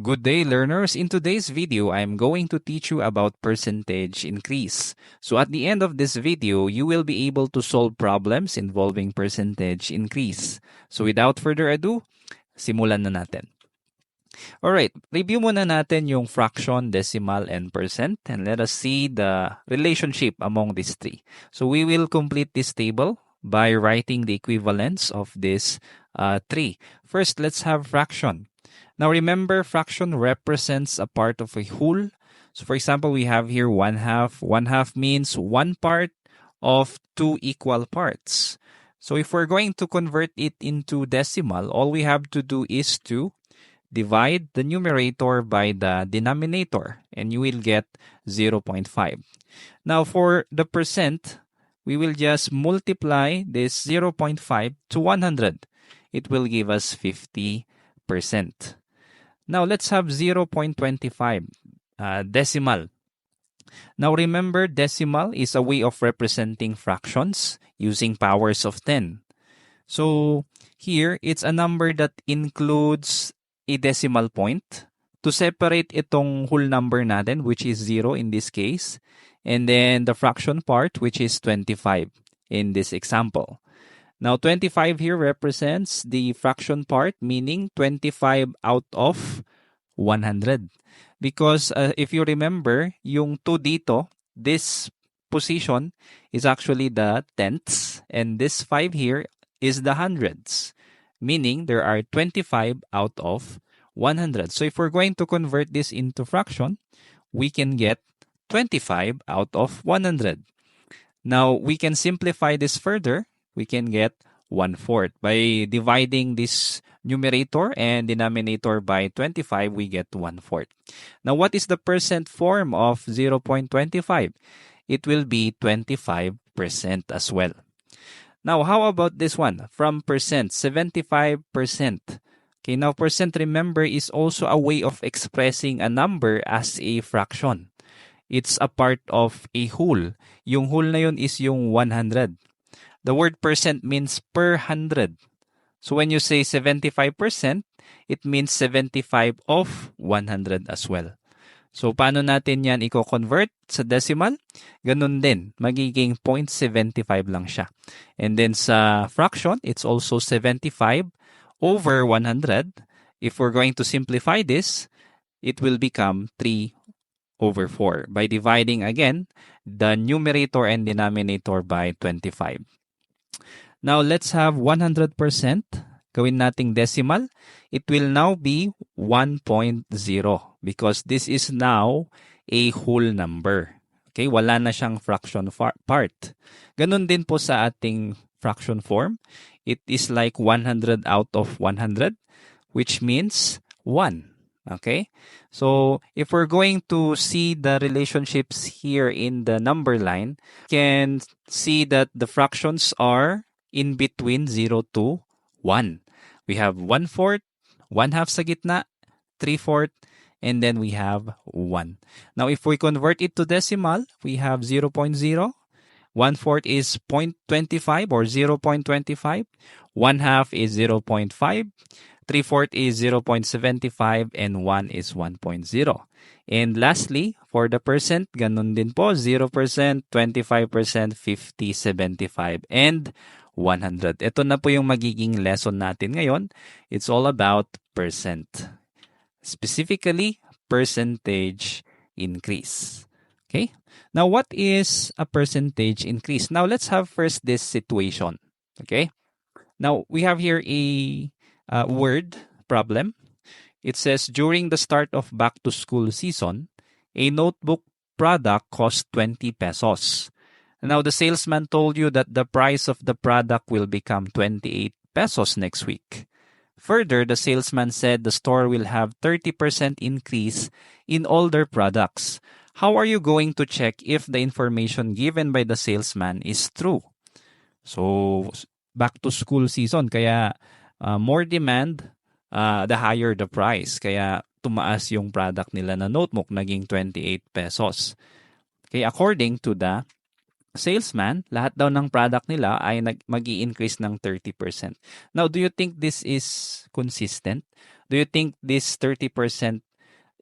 Good day, learners. In today's video, I'm going to teach you about percentage increase. So at the end of this video, you will be able to solve problems involving percentage increase. So without further ado, simulan na natin. Alright, review muna natin yung fraction, decimal, and percent, and let us see the relationship among these three. So we will complete this table by writing the equivalents of these three. First, let's have fraction. Now remember, fraction represents a part of a whole. So for example, we have here 1/2. 1/2 means one part of two equal parts. So if we're going to convert it into decimal, all we have to do is to divide the numerator by the denominator, and you will get 0.5. Now for the percent, we will just multiply this 0.5 to 100. It will give us 50%. Now let's have 0.25, decimal. Now remember, decimal is a way of representing fractions using powers of 10. So here, it's a number that includes a decimal point to separate itong whole number natin, which is 0 in this case, and then the fraction part, which is 25 in this example. Now, 25 here represents the fraction part, meaning 25 out of 100. Because if you remember, yung 2 dito, this position is actually the tenths, and this 5 here is the hundreds, meaning there are 25 out of 100. So if we're going to convert this into fraction, we can get 25 out of 100. Now, we can simplify this further. We can get 1/4. By dividing this numerator and denominator by 25, we get 1/4. Now, what is the percent form of 0.25? It will be 25% as well. Now, how about this one? From percent, 75%. Okay, now percent, remember, is also a way of expressing a number as a fraction. It's a part of a whole. Yung whole na yun is yung 100. The word percent means per 100. So when you say 75%, it means 75 of 100 as well. So paano natin yan i-convert sa decimal? Ganun din, magiging 0.75 lang siya. And then sa fraction, it's also 75 over 100. If we're going to simplify this, it will become 3/4 by dividing again the numerator and denominator by 25. Now let's have 100%. Gawin nating decimal. It will now be 1.0 because this is now a whole number. Okay, wala na siyang fraction part. Ganun din po sa ating fraction form. It is like 100 out of 100, which means 1. Okay? So, if we're going to see the relationships here in the number line, you can see that the fractions are in between 0 to 1. We have 1/4, 1/2 sa gitna, 3/4, and then we have 1. Now, if we convert it to decimal, we have 0.0. 1/4 is 0.25 or 0.25. 1/2 is 0.5. 3/4 is 0.75 and 1 is 1.0. And lastly, for the percent, ganun din po, 0%, 25%, 50, 75, and 100. Ito na po yung magiging lesson natin ngayon. It's all about percent. Specifically, percentage increase. Okay? Now, what is a percentage increase? Now, let's have first this situation. Okay? Now, we have here a word problem. It says, during the start of back-to-school season, a notebook product cost 20 pesos. Now, the salesman told you that the price of the product will become 28 pesos next week. Further, the salesman said the store will have 30% increase in all their products. How are you going to check if the information given by the salesman is true? So, back-to-school season, kaya more demand, the higher the price. Kaya tumaas yung product nila na notebook, naging 28 pesos. Okay, according to the salesman, lahat daw ng product nila ay mag-i-increase ng 30%. Now, do you think this is consistent? Do you think this 30%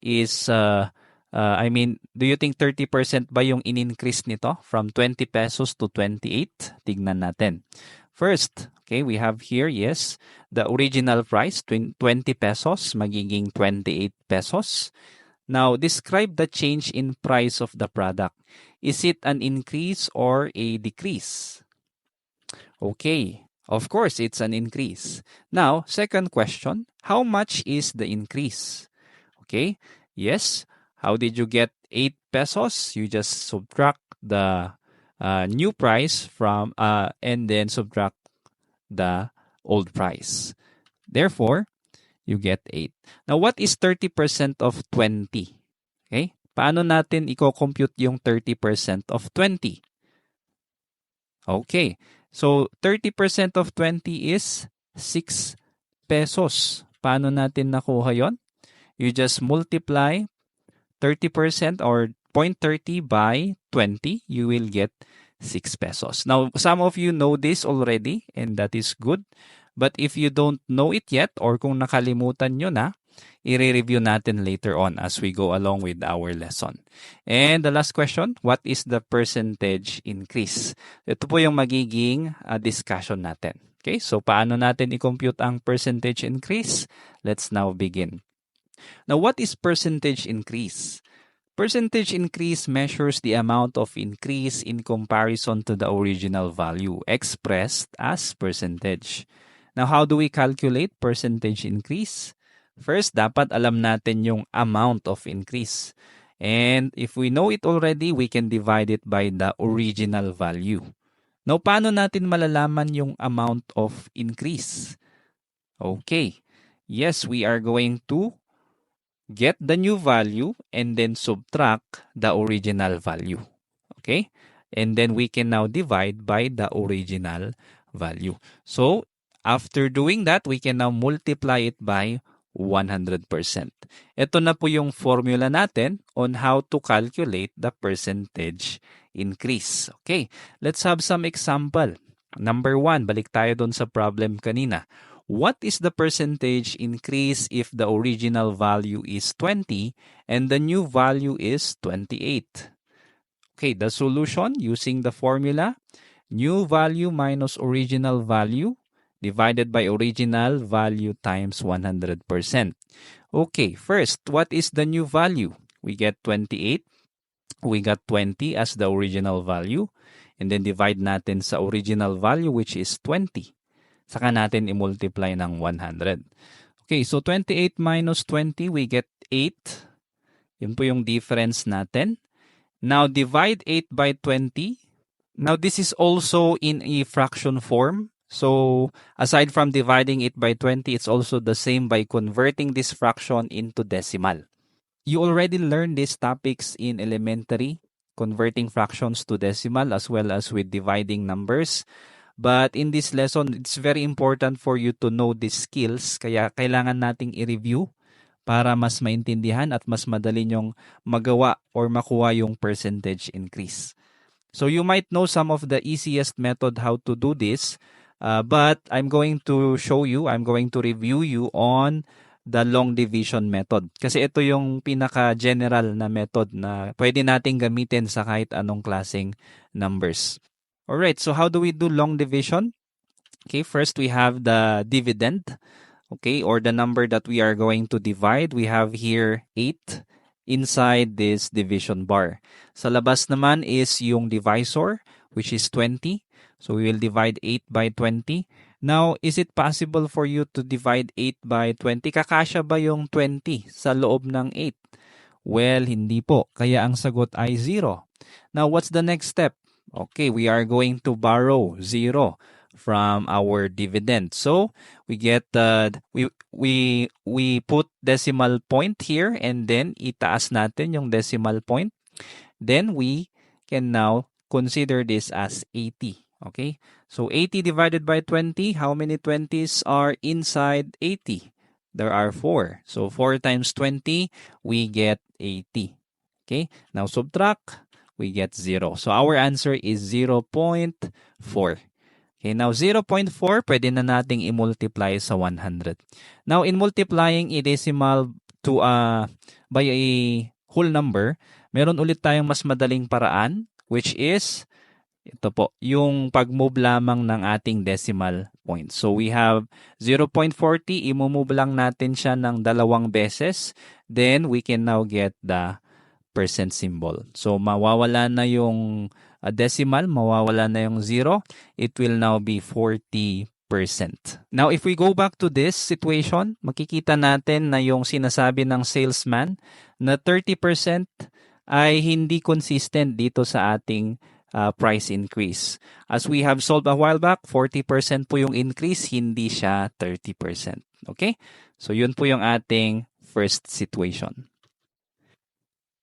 is, do you think 30% ba yung in-increase nito from 20 pesos to 28? Tignan natin. First, okay, we have here, yes, the original price, 20 pesos, magiging 28 pesos. Now, describe the change in price of the product. Is it an increase or a decrease? Okay, of course, it's an increase. Now, second question, how much is the increase? Okay, yes, how did you get 8 pesos? You just subtract the new price from, and then subtract the old price. Therefore, you get 8. Now, what is 30% of 20? Okay? Paano natin i-compute yung 30% of 20? Okay. So, 30% of 20 is 6 pesos. Paano natin nakuha yon? You just multiply 30% or 0.30 by 20. You will get 6 pesos. Now, some of you know this already and that is good. But if you don't know it yet or kung nakalimutan nyo na, i-review natin later on as we go along with our lesson. And the last question, what is the percentage increase? Ito po yung magiging discussion natin. Okay, so paano natin i-compute ang percentage increase? Let's now begin. Now, what is percentage increase? Percentage increase measures the amount of increase in comparison to the original value expressed as percentage. Now, how do we calculate percentage increase? First, dapat alam natin yung amount of increase. And if we know it already, we can divide it by the original value. Now, paano natin malalaman yung amount of increase? Okay. Yes, we are going to get the new value and then subtract the original value. Okay? And then we can now divide by the original value. So, after doing that, we can now multiply it by 100%. Ito na po yung formula natin on how to calculate the percentage increase. Okay, let's have some example. Number 1, balik tayo dun sa problem kanina. What is the percentage increase if the original value is 20 and the new value is 28? Okay, the solution using the formula, new value minus original value divided by original value times 100%. Okay, first, what is the new value? We get 28. We got 20 as the original value. And then divide natin sa original value which is 20. Saka natin i-multiply ng 100. Okay, so 28 minus 20, we get 8. Yun po yung difference natin. Now, divide 8 by 20. Now, this is also in a fraction form. So, aside from dividing it by 20, it's also the same by converting this fraction into decimal. You already learned these topics in elementary, converting fractions to decimal as well as with dividing numbers. But in this lesson, it's very important for you to know these skills. Kaya kailangan nating i-review para mas maintindihan at mas madali nyong magawa or makuha yung percentage increase. So you might know some of the easiest method how to do this. But I'm going to show you, I'm going to review you on the long division method. Kasi ito yung pinaka-general na method na pwede nating gamitin sa kahit anong klaseng numbers. Alright, so how do we do long division? Okay, first we have the dividend. Okay, or the number that we are going to divide. We have here 8 inside this division bar. Sa labas naman is yung divisor, which is 20. So we will divide 8 by 20. Now, is it possible for you to divide 8 by 20? Kakasya ba yung 20 sa loob ng 8? Well, hindi po. Kaya ang sagot ay 0. Now, what's the next step? Okay, we are going to borrow 0 from our dividend. So, we get we put decimal point here and then itaas natin yung decimal point. Then we can now consider this as 80. Okay, so 80 divided by 20, how many 20s are inside 80? There are 4. So 4 times 20, we get 80. Okay, now subtract, we get 0. So our answer is 0.4. Okay, now 0.4, pwede na nating i-multiply sa 100. Now in multiplying a decimal by a whole number, meron ulit tayong mas madaling paraan, which is ito po, yung pag-move lamang ng ating decimal point. So we have 0.40, i-move lang natin siya ng 2 beses. Then we can now get the percent symbol. So mawawala na yung decimal, mawawala na yung 0. It will now be 40%. Now, if we go back to this situation, makikita natin na yung sinasabi ng salesman na 30% ay hindi consistent dito sa ating price increase. As we have solved a while back, 40% po yung increase, hindi siya 30%. Okay? So yun po yung ating first situation.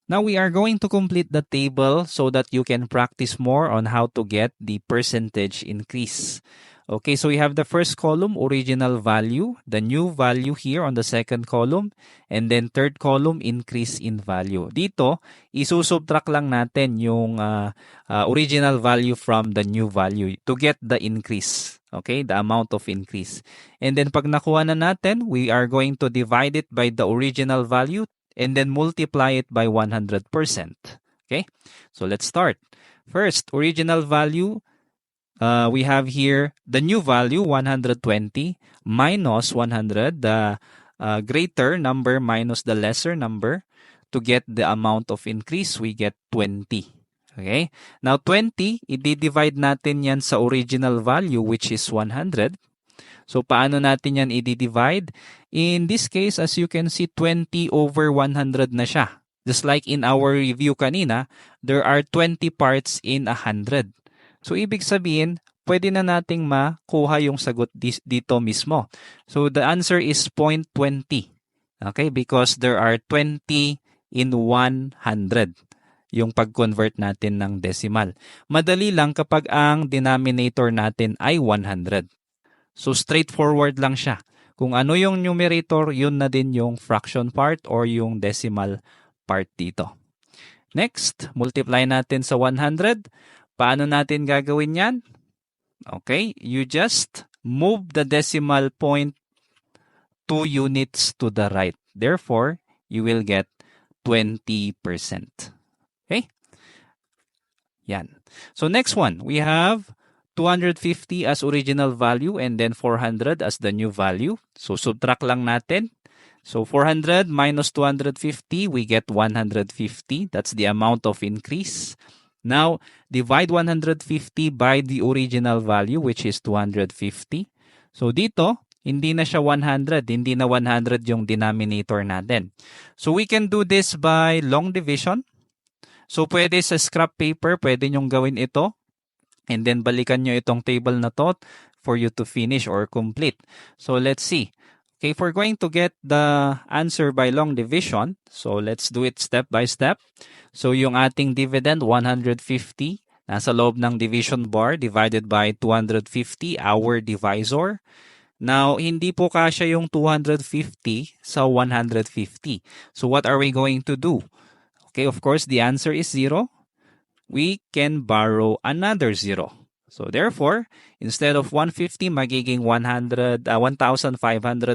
Now we are going to complete the table so that you can practice more on how to get the percentage increase. Okay, so we have the first column, original value, the new value here on the second column, and then third column, increase in value. Dito, isusubtract lang natin yung original value from the new value to get the increase. Okay, the amount of increase. And then pag nakuha na natin, we are going to divide it by the original value and then multiply it by 100%. Okay, so let's start. First, original value. We have here the new value, 120, minus 100, the greater number minus the lesser number. To get the amount of increase, we get 20. Okay? Now, 20, i-divide natin yan sa original value, which is 100. So, paano natin yan i-divide? In this case, as you can see, 20 over 100 na siya. Just like in our review kanina, there are 20 parts in 100. So, ibig sabihin, pwede na nating makuha yung sagot dito mismo. So, the answer is 0.20. Okay? Because there are 20 in 100 yung pag-convert natin ng decimal. Madali lang kapag ang denominator natin ay 100. So, straightforward lang siya. Kung ano yung numerator, yun na din yung fraction part or yung decimal part dito. Next, multiply natin sa 100. Paano natin gagawin yan? Okay, you just move the decimal point 2 units to the right. Therefore, you will get 20%. Okay? Yan. So next one, we have 250 as original value and then 400 as the new value. So subtract lang natin. So 400 minus 250, we get 150. That's the amount of increase. Now, divide 150 by the original value, which is 250. So dito, hindi na siya 100. Hindi na 100 yung denominator natin. So we can do this by long division. So pwede sa scrap paper, pwede nyong gawin ito. And then balikan nyo itong table na to for you to finish or complete. So let's see. Okay, if we're going to get the answer by long division, so let's do it step by step. So yung ating dividend, 150, nasa loob ng division bar divided by 250, our divisor. Now, hindi po kasya yung 250 sa 150. So what are we going to do? Okay, of course, the answer is 0. We can borrow another 0. So therefore, instead of 150, magiging 1,500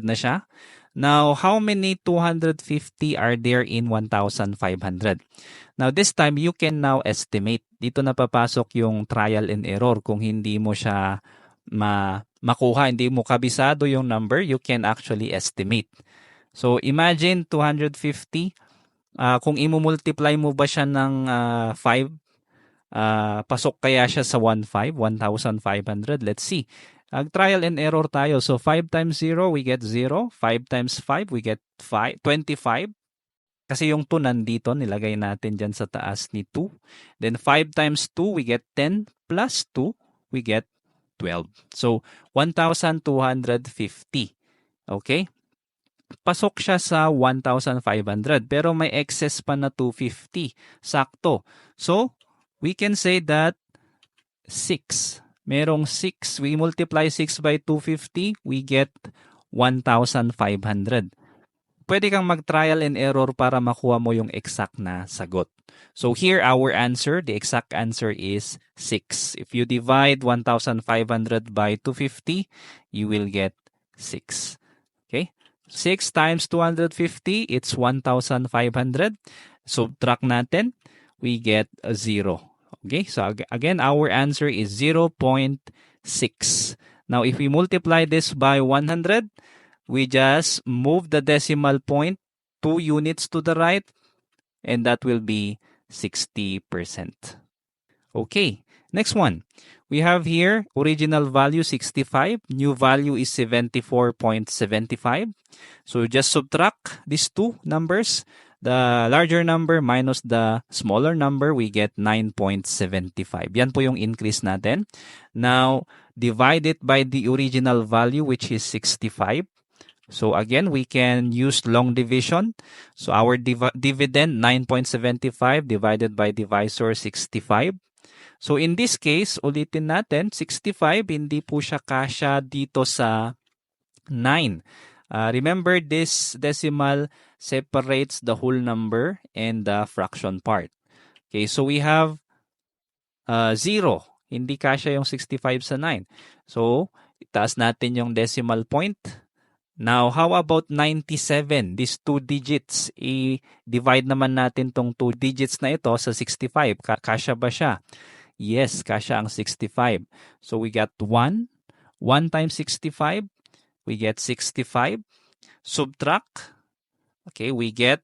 na siya. Now, how many 250 are there in 1,500? Now, this time, you can now estimate. Dito na papasok yung trial and error. Kung hindi mo siya makuha, hindi mo kabisado yung number, you can actually estimate. So, imagine 250. Kung imumultiply mo ba siya ng 5, pasok kaya siya sa 1,500? Let's see. Trial and error tayo. So 5 times 0, we get 0. 5 times 5, we get 25. Kasi yung 2 nandito, nilagay natin dyan sa taas ni 2. Then 5 times 2, we get 10. Plus 2, we get 12. So 1,250. Okay? Pasok siya sa 1,500. Pero may excess pa na 250. Sakto. So, we can say that 6. Merong 6. We multiply 6 by 250. We get 1,500. Pwede kang mag-trial and error para makuha mo yung exact na sagot. So here, our answer, the exact answer is 6. If you divide 1,500 by 250, you will get 6. Okay? 6 times 250, it's 1,500. Subtract natin, we get a 0. Okay, so again, our answer is 0.6. Now, if we multiply this by 100, we just move the decimal point 2 units to the right, and that will be 60%. Okay, next one. We have here original value 65, new value is 74.75. So just subtract these two numbers. The larger number minus the smaller number, we get 9.75. Yan po yung increase natin. Now, divide it by the original value, which is 65. So again, we can use long division. So our dividend, 9.75 divided by divisor, 65. So in this case, ulitin natin, 65, hindi po siya kasya dito sa 9. Remember, this decimal separates the whole number and the fraction part. Okay, so we have 0. Hindi kasya yung 65 sa 9. So, itaas natin yung decimal point. Now, how about 97? These 2 digits, i-divide naman natin tong 2 digits na ito sa 65. Kasya ba siya? Yes, kasya ang 65. So, we got 1. 1 times 65, we get 65. Subtract. Okay, we get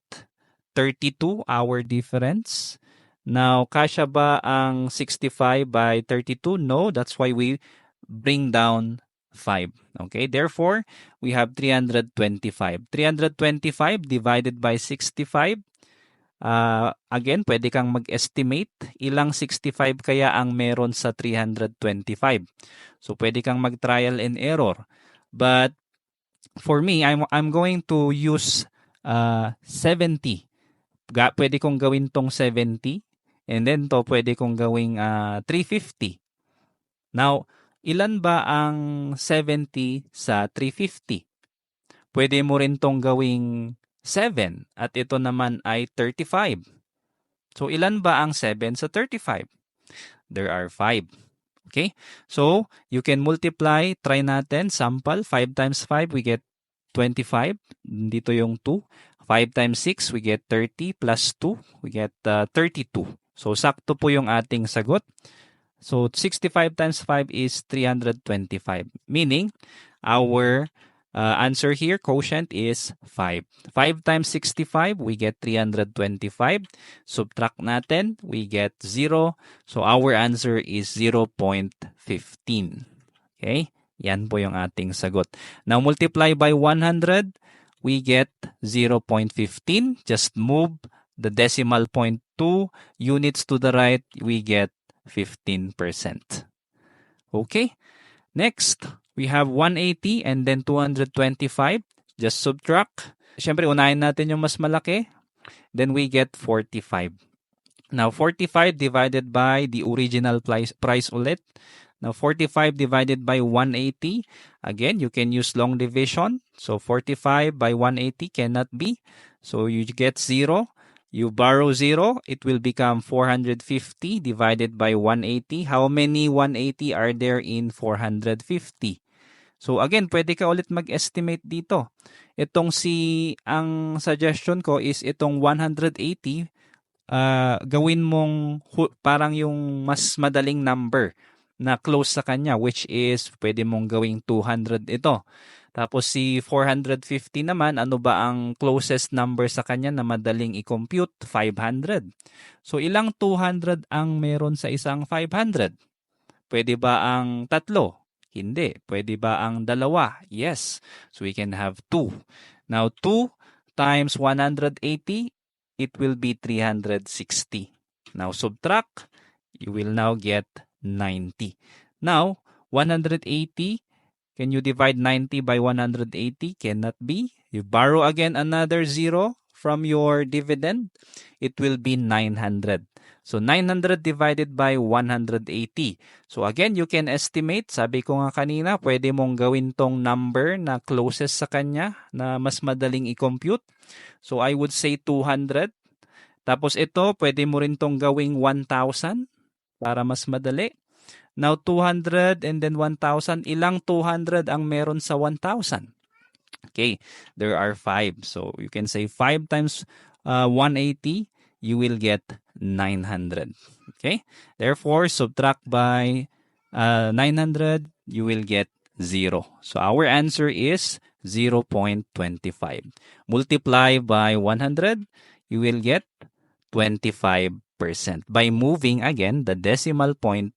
32, our difference. Now, kasya ba ang 65 by 32? No, that's why we bring down 5. Okay, therefore, we have 325. 325 divided by 65. Again, pwede kang mag-estimate ilang 65 kaya ang meron sa 325. So, pwede kang mag-trial and error. But for me, I'm going to use 70. Pwede kong gawin tong 70. And then to pwede kong gawing 350. Now, ilan ba ang 70 sa 350? Pwede mo rin tong gawing 7 at ito naman ay 35. So, ilan ba ang 7 sa 35? There are 5. Okay? So, you can multiply. Try natin. Sample. 5 times 5, we get 25. Dito yung 2. 5 times 6, we get 30 plus 2, we get 32. So, sakto po yung ating sagot. So, 65 times 5 is 325. Meaning, our answer here, quotient, is 5. 5 times 65, we get 325. Subtract natin, we get 0. So, our answer is 0.15. Okay? Yan po yung ating sagot. Now, multiply by 100, we get 0.15. Just move the decimal point 2 units to the right, we get 15%. Okay? Next, we have 180 and then 225. Just subtract. Siyempre, unahin natin yung mas malaki. Then we get 45. Now, 45 divided by the original price ulit. Now, 45 divided by 180. Again, you can use long division. So, 45 by 180 cannot be. So, you get 0. You borrow 0. It will become 450 divided by 180. How many 180 are there in 450? So, again, pwede ka ulit mag-estimate dito. Ang suggestion ko is itong 180, gawin mong parang yung mas madaling number na close sa kanya, which is pwede mong gawing 200 ito. Tapos si 450 naman, ano ba ang closest number sa kanya na madaling i-compute? 500. So ilang 200 ang meron sa isang 500? Pwede ba ang 3? Hindi. Pwede ba ang 2? Yes. So we can have 2. Now 2 times 180, it will be 360. Now subtract, you will now get 90. Now, 180, can you divide 90 by 180? Cannot be. You borrow again another 0 from your dividend. It will be 900. So, 900 divided by 180. So, again, you can estimate. Sabi ko nga kanina, pwede mong gawin tong number na closest sa kanya na mas madaling i-compute. So, I would say 200. Tapos ito, pwede mo rin tong gawing 1,000 para mas madali. Now, 200 and then 1,000. Ilang 200 ang meron sa 1,000? Okay, there are 5. So you can say 5 times 180, you will get 900. Okay, therefore subtract by 900, you will get 0. So our answer is 0.25. Multiply by 100, you will get 25%. By moving again the decimal point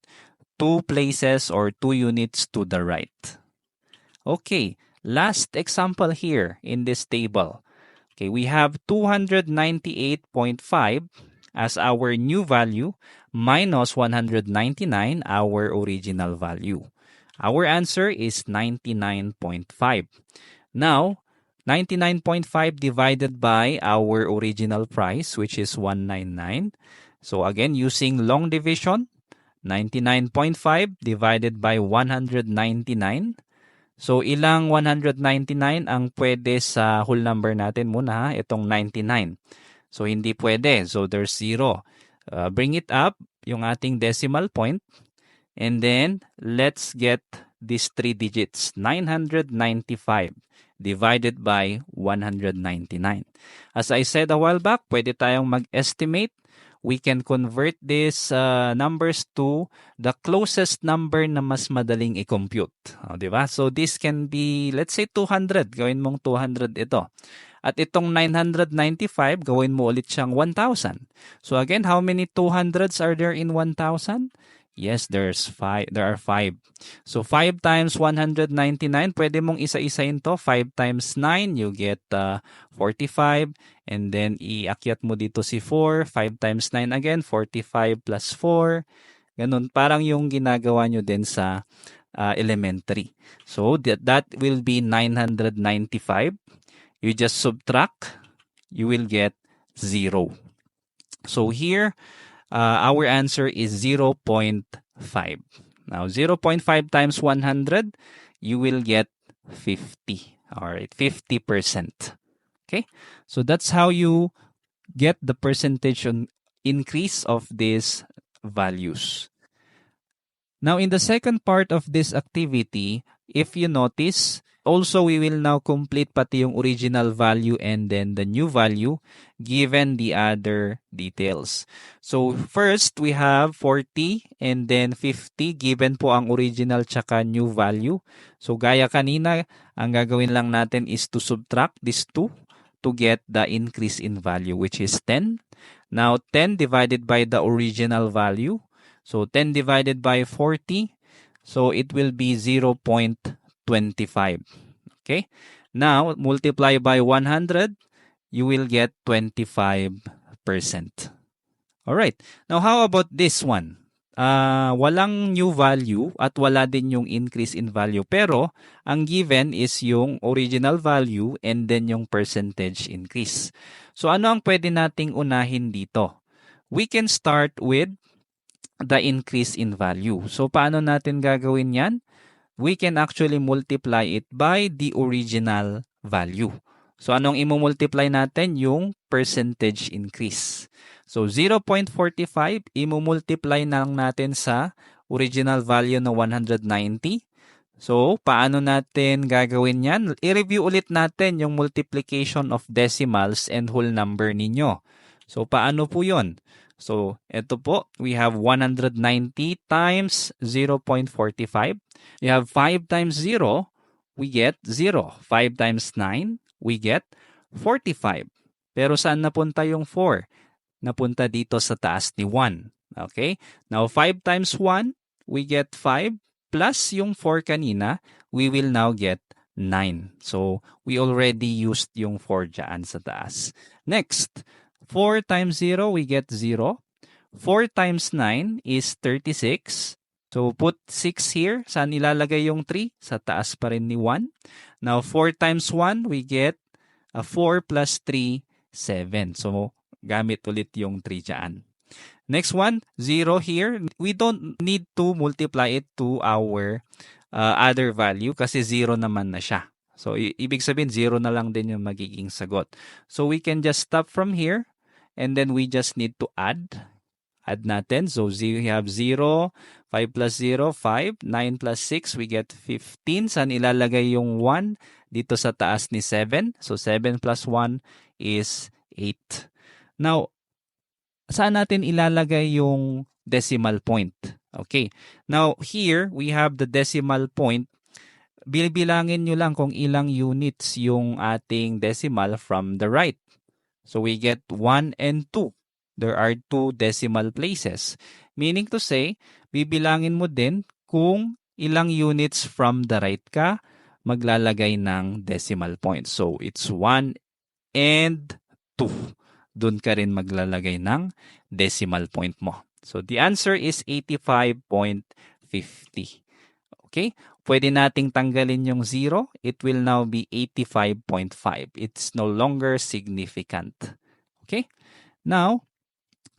2 places or 2 units to the right. Okay, last example here in this table. Okay, we have 298.5 as our new value minus 199, our original value. Our answer is 99.5. Now, 99.5 divided by our original price, which is 199. So again, using long division, 99.5 divided by 199. So ilang 199 ang pwede sa whole number natin muna, itong 99. So hindi pwede. So there's 0. Bring it up, yung ating decimal point. And then let's get these 3 digits. 995 divided by 199. As I said a while back, pwede tayong mag-estimate. We can convert these numbers to the closest number na mas madaling i-compute. Di ba? So this can be, let's say 200. Gawin mong 200 ito. At itong 995, gawin mo ulit siyang 1,000. So again, how many 200s are there in 1,000? Yes, there are 5. So 5 times 199, pwede mong isa-isahin to. 5 times 9, you get 45. And then iakyat mo dito si 4. 5 times 9 again, 45 plus 4. Ganun, parang yung ginagawa nyo din sa elementary. So that will be 995. You just subtract, you will get 0. So here, our answer is 0.5. Now, 0.5 times 100, you will get 50. All right, 50%. Okay, so that's how you get the percentage on increase of these values. Now, in the second part of this activity, if you notice, also we will now complete pati yung original value and then the new value given the other details. So first, we have 40 and then 50 given po ang original tsaka new value. So gaya kanina, ang gagawin lang natin is to subtract these two to get the increase in value, which is 10. Now 10 divided by the original value. So 10 divided by 40, so it will be 0.25. Okay? Now, multiply by 100, you will get 25%. Alright. Now, how about this one? Walang new value at wala din yung increase in value. Pero, ang given is yung original value and then yung percentage increase. So, ano ang pwede nating unahin dito? We can start with the increase in value. So, paano natin gagawin yan? We can actually multiply it by the original value. So, anong imumultiply natin? Yung percentage increase. So, 0.45, imumultiply lang natin sa original value na 190. So, paano natin gagawin yan? I-review ulit natin yung multiplication of decimals and whole number ninyo. So, paano po yun? So, ito po, we have 190 times 0.45. You have 5 times 0, we get 0. 5 times 9, we get 45. Pero saan napunta yung 4? Napunta dito sa taas ni 1. Okay? Now, 5 times 1, we get 5. Plus yung 4 kanina, we will now get 9. So, we already used yung 4 dyan sa taas. Next, 4 times 0, we get 0. 4 times 9 is 36. So, put 6 here. Saan ilalagay yung 3? Sa taas pa rin ni 1. Now, 4 times 1, we get 4 plus 3, 7. So, gamit ulit yung 3 dyan. Next one, 0 here. We don't need to multiply it to our other value kasi 0 naman na siya. So, ibig sabihin, 0 na lang din yung magiging sagot. So, we can just stop from here. And then we just need to add. Add natin. So, we have 0, 5 plus 0, 5. 9 plus 6, we get 15. Saan ilalagay yung 1? dito sa taas ni 7. So 7 plus 1 is 8. Now, saan natin ilalagay yung decimal point? Okay. Now, here, we have the decimal point. Bibilangin nyo lang kung ilang units yung ating decimal from the right. So we get 1 and 2. There are 2 decimal places. Meaning to say, bibilangin mo din kung ilang units from the right ka maglalagay ng decimal point. So it's 1 and 2. Doon ka rin maglalagay ng decimal point mo. So the answer is 85.50. Okay? Pwede nating tanggalin yung 0. It will now be 85.5. It's no longer significant. Okay? Now,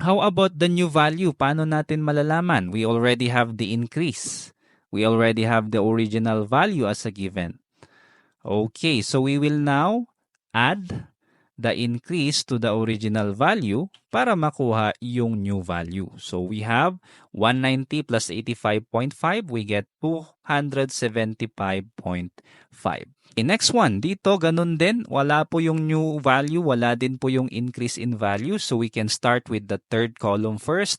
how about the new value? Paano natin malalaman? We already have the increase. We already have the original value as a given. Okay, so we will now add the increase to the original value para makuha yung new value. So we have 190 plus 85.5, we get 275.5. Okay, next one, dito ganun din, wala po yung new value, wala din po yung increase in value. So we can start with the third column first.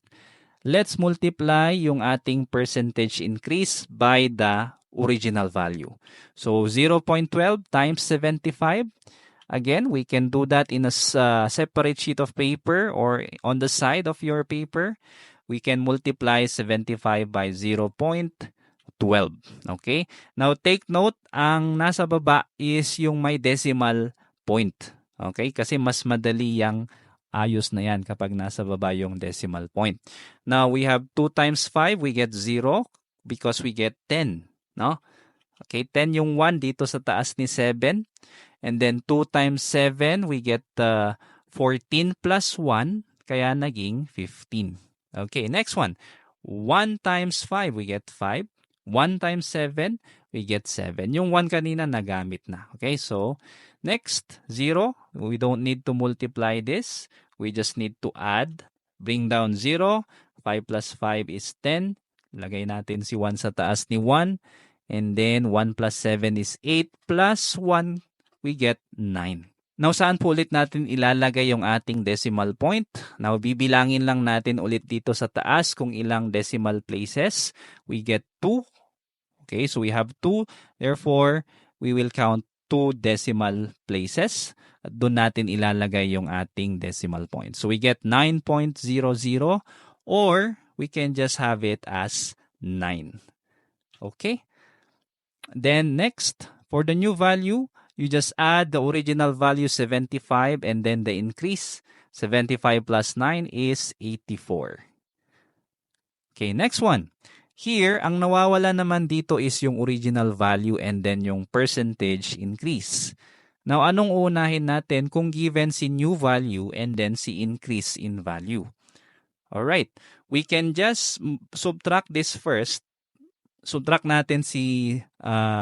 Let's multiply yung ating percentage increase by the original value. So 0.12 times 75. Again, we can do that in a separate sheet of paper or on the side of your paper. We can multiply 75 by 0.12. Okay? Now, take note, ang nasa baba is yung may decimal point. Okay? Kasi mas madali yang ayos na yan kapag nasa baba yung decimal point. Now, we have 2 times 5, we get 0 because we get 10. No? Okay, 10 yung 1 dito sa taas ni 7. And then 2 times 7, we get 14 plus 1, kaya naging 15. Okay, next one. 1 times 5, we get 5. 1 times 7, we get 7. Yung 1 kanina nagamit na. Okay, so next, 0. We don't need to multiply this. We just need to add. Bring down 0. 5 plus 5 is 10. Lagay natin si 1 sa taas ni 1. And then 1 plus 7 is 8 plus 1, we get 9. Now, saan po ulit natin ilalagay yung ating decimal point? Now, bibilangin lang natin ulit dito sa taas kung ilang decimal places. We get 2. Okay, so we have 2. Therefore, we will count 2 decimal places. At doon natin ilalagay yung ating decimal point. So we get 9.00 or we can just have it as 9. Okay? Then next, for the new value, you just add the original value 75 and then the increase. 75 plus 9 is 84. Okay, next one. Here, ang nawawala naman dito is yung original value and then yung percentage increase. Now, anong uunahin natin kung given si new value and then si increase in value? Alright, we can just subtract this first. Subtract natin si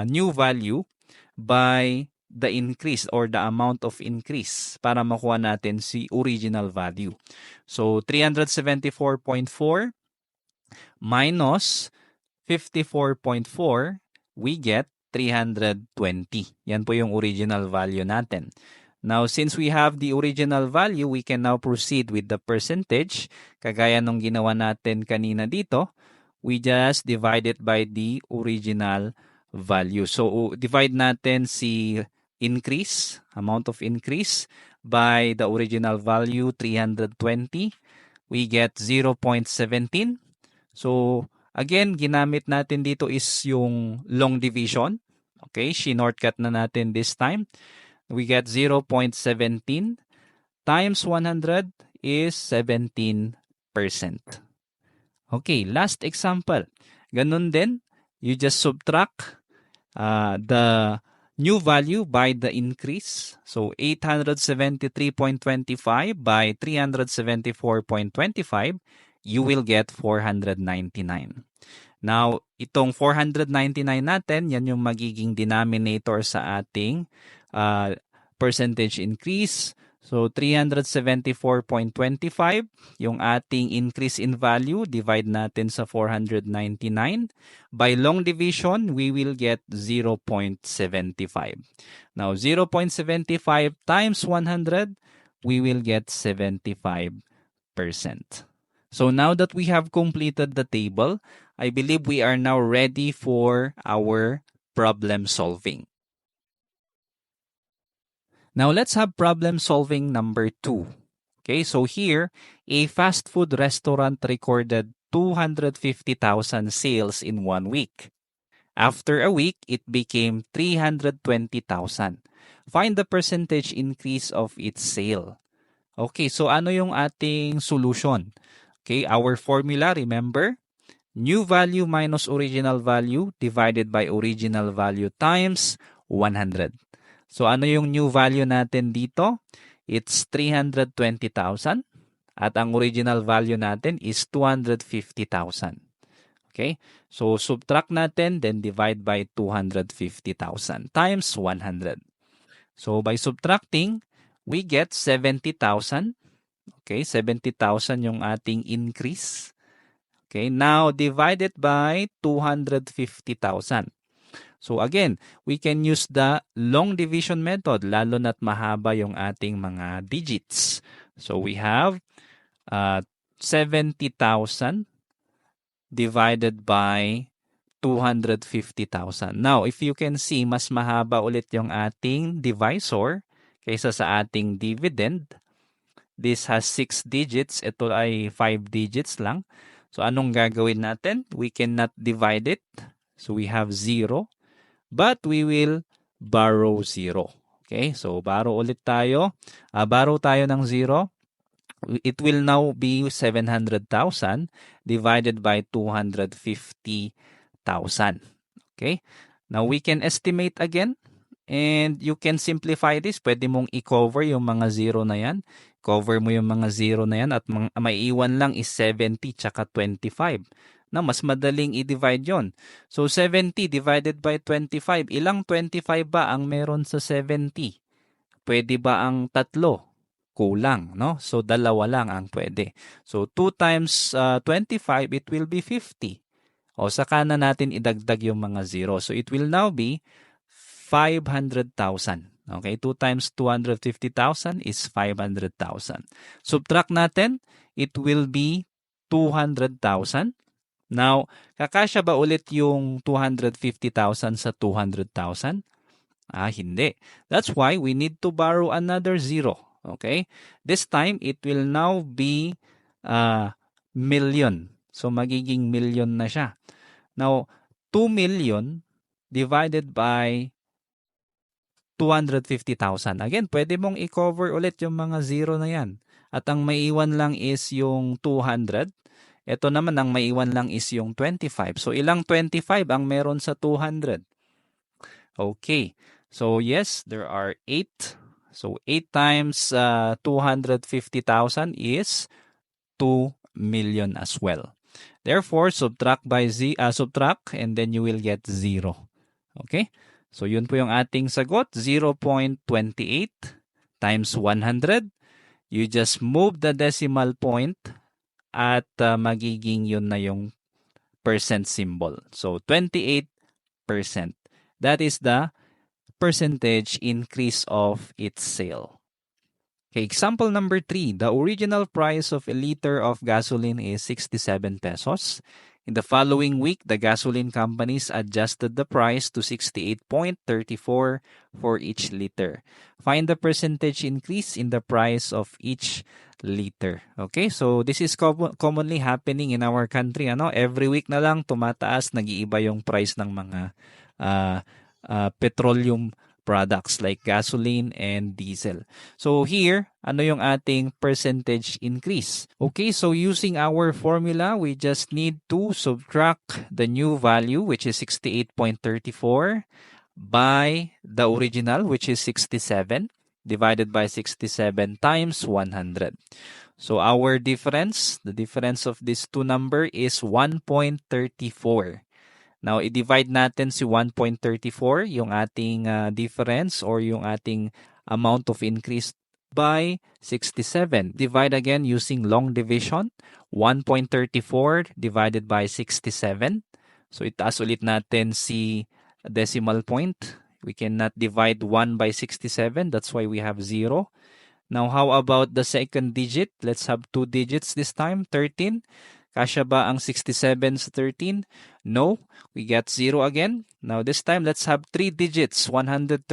new value by the increase or the amount of increase para makuha natin si original value. So 374.4 minus 54.4, we get 320. Yan po yung original value natin. Now, since we have the original value, we can now proceed with the percentage. Kagaya nung ginawa natin kanina dito, we just divide it by the original value. So, divide natin si increase, amount of increase, by the original value, 320. We get 0.17. So, again, ginamit natin dito is yung long division. Okay, shortcut na natin this time. We get 0.17 times 100 is 17%. Okay, last example. Ganun din, you just subtract the new value by the increase. So 873.25 by 374.25, you will get 499. Now, itong 499 natin, yan yung magiging denominator sa ating percentage increase. So 374.25 yung ating increase in value, divide natin sa 499. By long division, we will get 0.75. Now 0.75 times 100, we will get 75%. So now that we have completed the table, I believe we are now ready for our problem solving. Now let's have problem solving number 2. Okay, so here, a fast food restaurant recorded 250,000 sales in 1 week. After a week, it became 320,000. Find the percentage increase of its sale. Okay, so ano yung ating solution? Okay, our formula, remember? New value minus original value divided by original value times 100. So ano yung new value natin dito? It's 320,000 at ang original value natin is 250,000. Okay? So subtract natin then divide by 250,000 times 100. So by subtracting, we get 70,000. Okay, 70,000 yung ating increase. Okay, now divide it by 250,000. So again, we can use the long division method lalo na't mahaba yung ating mga digits. So we have 70,000 divided by 250,000. Now, if you can see, mas mahaba ulit yung ating divisor kaysa sa ating dividend. This has 6 digits. Ito ay 5 digits lang. So anong gagawin natin? We cannot divide it. So we have 0. But we will borrow 0. Okay? So borrow ulit tayo. Borrow tayo ng 0. It will now be 700,000 divided by 250,000. Okay? Now we can estimate again. And you can simplify this. Pwede mong i-cover yung mga 0 na yan. Cover mo yung mga 0 na yan at may iwan lang is 70 tsaka 25. Na mas madaling i-divide yon. So 70 divided by 25. Ilang 25 ba ang meron sa 70? Pwede ba ang 3? Kulang, no? So 2 lang ang pwede. So 2 times 25, it will be 50. O saka na natin idagdag yung mga 0. So it will now be 500,000. Okay, 2 times 250,000 is 500,000. Subtract natin, it will be 200,000. Now, kakasya ba ulit yung 250,000 sa 200,000? Hindi. That's why we need to borrow another 0. Okay? This time, it will now be million. So, magiging million na siya. Now, 2 million divided by 250,000. Again, pwede mong i-cover ulit yung mga 0 na yan. At ang maiiwan lang is yung 200. Ito naman ang maiiwan lang is yung 25. So ilang 25 ang meron sa 200? Okay. So yes, there are 8. So 8 times 250,000 is 2 million as well. Therefore, subtract and then you will get 0. Okay? So yun po yung ating sagot, 0.28 times 100. You just move the decimal point at magiging yun na yung percent symbol. So 28%. That is the percentage increase of its sale. Okay, example number 3. The original price of a liter of gasoline is 67 pesos. In the following week, the gasoline companies adjusted the price to 68.34 for each liter. Find the percentage increase in the price of each liter. Okay, so this is commonly happening in our country. Every week na lang tumataas, nag-iiba yung price ng mga petroleum products like gasoline and diesel. So here, ano yung ating percentage increase? Okay, so using our formula, we just need to subtract the new value, which is 68.34, by the original, which is 67, divided by 67 times 100. So our difference, the difference of these two numbers is 1.34. Now, i-divide natin si 1.34, yung ating difference or yung ating amount of increase by 67. Divide again using long division. 1.34 divided by 67. So itaas ulit natin si decimal point. We cannot divide 1 by 67. That's why we have 0. Now, how about the second digit? Let's have 2 digits this time. 13. Kasya ba ang 67 sa 13? No. We get 0 again. Now, this time, let's have 3 digits. 134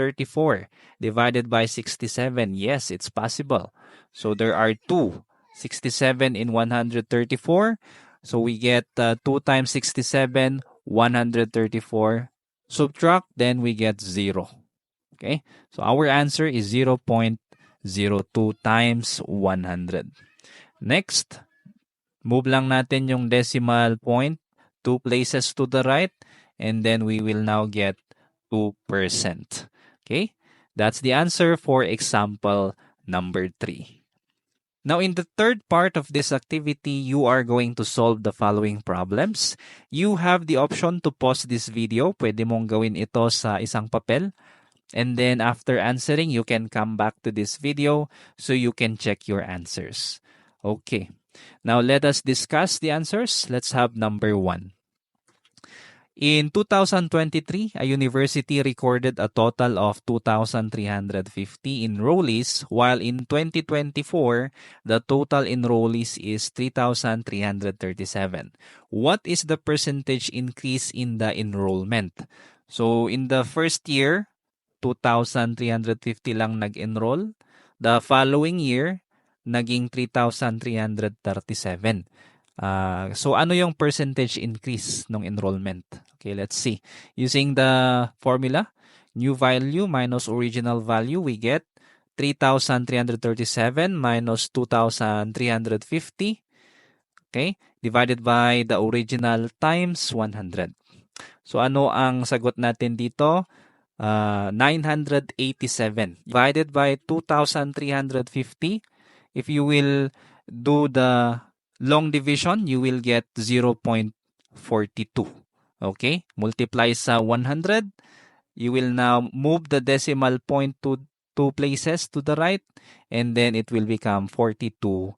divided by 67. Yes, it's possible. So, there are 2. 67 in 134. So, we get 2 times 67, 134. Subtract, then we get 0. Okay? So, our answer is 0.02 times 100. Next, move lang natin yung decimal point 2 places to the right, and then we will now get 2%. Okay? That's the answer for example number 3. Now, in the third part of this activity, you are going to solve the following problems. You have the option to pause this video. Pwede mong gawin ito sa isang papel. And then after answering, you can come back to this video so you can check your answers. Okay. Now, let us discuss the answers. Let's have number 1. In 2023, a university recorded a total of 2,350 enrollees, while in 2024, the total enrollees is 3,337. What is the percentage increase in the enrollment? So, in the first year, 2,350 lang nag-enroll. The following year, naging 3,337. So, ano yung percentage increase ng enrollment? Okay, let's see. Using the formula, new value minus original value, we get 3,337 minus 2,350. Okay, divided by the original times 100. So, ano ang sagot natin dito? 987 divided by 2,350. If you will do the long division, you will get 0.42. Okay? Multiply sa 100. You will now move the decimal point to 2 places to the right, and then it will become 42%.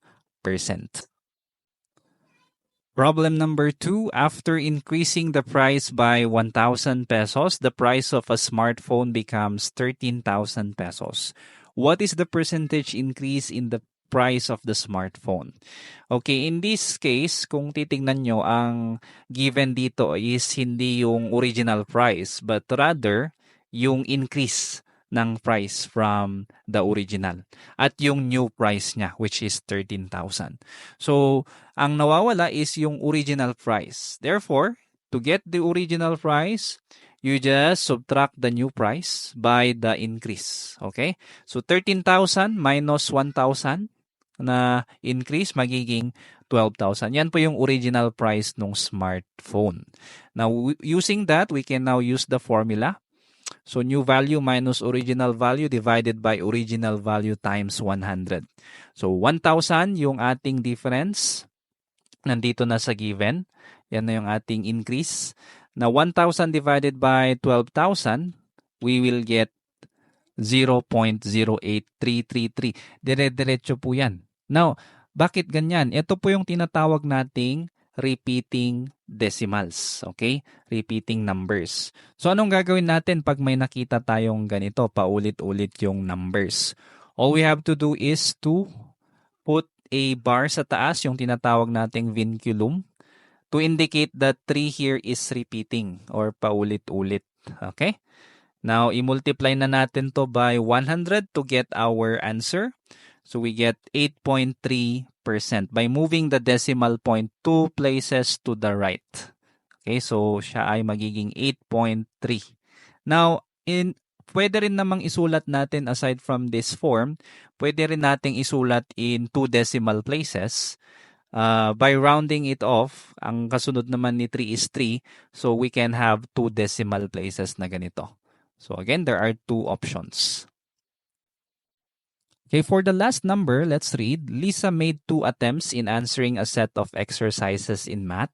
Problem number 2, after increasing the price by 1,000 pesos, the price of a smartphone becomes 13,000 pesos. What is the percentage increase in the price of the smartphone? Okay, in this case, kung titingnan nyo, ang given dito is hindi yung original price, but rather yung increase ng price from the original at yung new price niya, which is 13,000. So, ang nawawala is yung original price. Therefore, to get the original price, you just subtract the new price by the increase. Okay? So, 13,000 minus 1,000 na increase, magiging 12,000. Yan po yung original price ng smartphone. Now, using that, we can now use the formula. So, new value minus original value divided by original value times 100. So, 1,000 yung ating difference. Nandito na sa given. Yan na yung ating increase. Now, 1,000 divided by 12,000, we will get 0.08333. Dire-diretso po yan. Now, bakit ganyan? Ito po yung tinatawag nating repeating decimals. Okay? Repeating numbers. So, anong gagawin natin pag may nakita tayong ganito, paulit-ulit yung numbers? All we have to do is to put a bar sa taas, yung tinatawag nating vinculum, to indicate that 3 here is repeating or paulit-ulit. Okay? Now, i-multiply na natin to by 100 to get our answer. So, we get 8.3%. By moving the decimal point 2 places to the right. Okay, so siya ay magiging 8.3. Now, pwede rin namang isulat natin aside from this form, pwede rin nating isulat in 2 decimal places. By rounding it off, ang kasunod naman ni 3 is 3, so we can have 2 decimal places na ganito. So again, there are 2 options. Okay, for the last number, let's read. Lisa made 2 attempts in answering a set of exercises in math.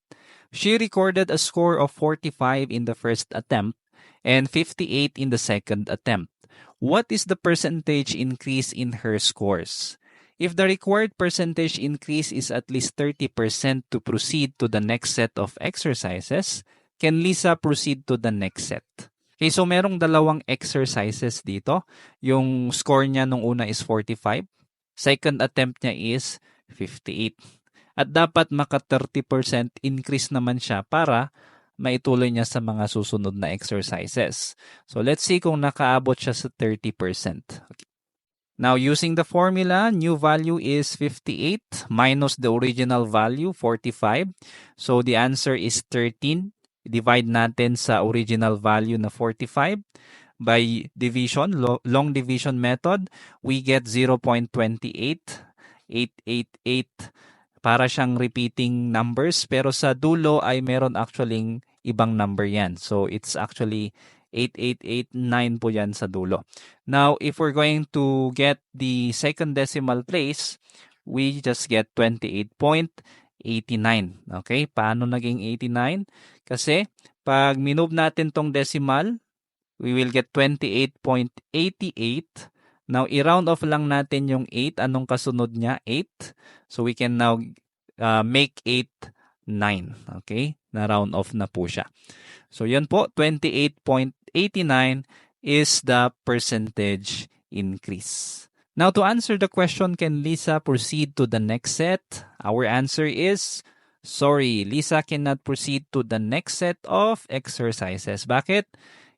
She recorded a score of 45 in the first attempt and 58 in the second attempt. What is the percentage increase in her scores? If the required percentage increase is at least 30% to proceed to the next set of exercises, can Lisa proceed to the next set? Okay, so merong dalawang exercises dito. Yung score niya nung una is 45. Second attempt niya is 58. At dapat maka 30% increase naman siya para maituloy niya sa mga susunod na exercises. So let's see kung nakaabot siya sa 30%. Okay. Now, using the formula, new value is 58 minus the original value, 45. So the answer is 13. Divide natin sa original value na 45 by division, long division method, we get 0.28888. Para siyang repeating numbers, pero sa dulo ay meron actually ibang number yan. So it's actually 8889 po yan sa dulo. Now, if we're going to get the second decimal place, we just get 28.89. Okay? Paano naging 89? Kasi pag minove natin tong decimal, we will get 28.88. Now, i-round off lang natin yung 8. Anong kasunod niya? 8. So, we can now make 8 9. Okay? Na-round off na po siya. So, yan po. 28.89 is the percentage increase. Now, to answer the question, can Lisa proceed to the next set? Our answer is, sorry, Lisa cannot proceed to the next set of exercises. Bakit?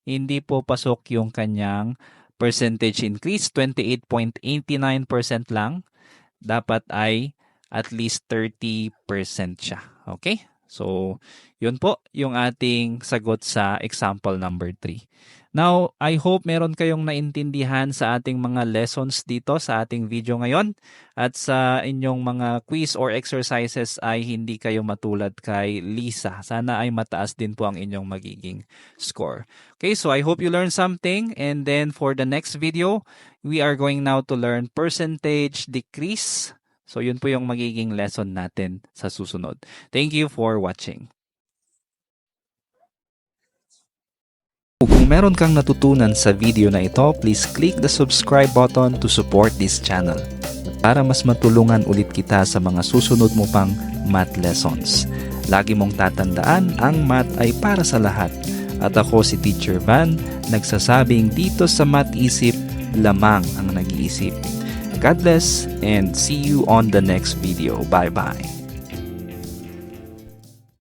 Hindi po pasok yung kanyang percentage increase. 28.89% lang. Dapat ay at least 30% siya. Okay? So, yun po yung ating sagot sa example number 3. Now, I hope meron kayong naintindihan sa ating mga lessons dito sa ating video ngayon. At sa inyong mga quiz or exercises ay hindi kayo matulad kay Lisa. Sana ay mataas din po ang inyong magiging score. Okay, so I hope you learned something. And then for the next video, we are going now to learn percentage decrease. So yun po yung magiging lesson natin sa susunod. Thank you for watching. Kung meron kang natutunan sa video na ito, please click the subscribe button to support this channel para mas matulungan ulit kita sa mga susunod mo pang math lessons. Lagi mong tatandaan, ang math ay para sa lahat. At ako si Teacher Van, nagsasabing dito sa Math Isip, lamang ang nag-iisip. God bless and see you on the next video. Bye-bye.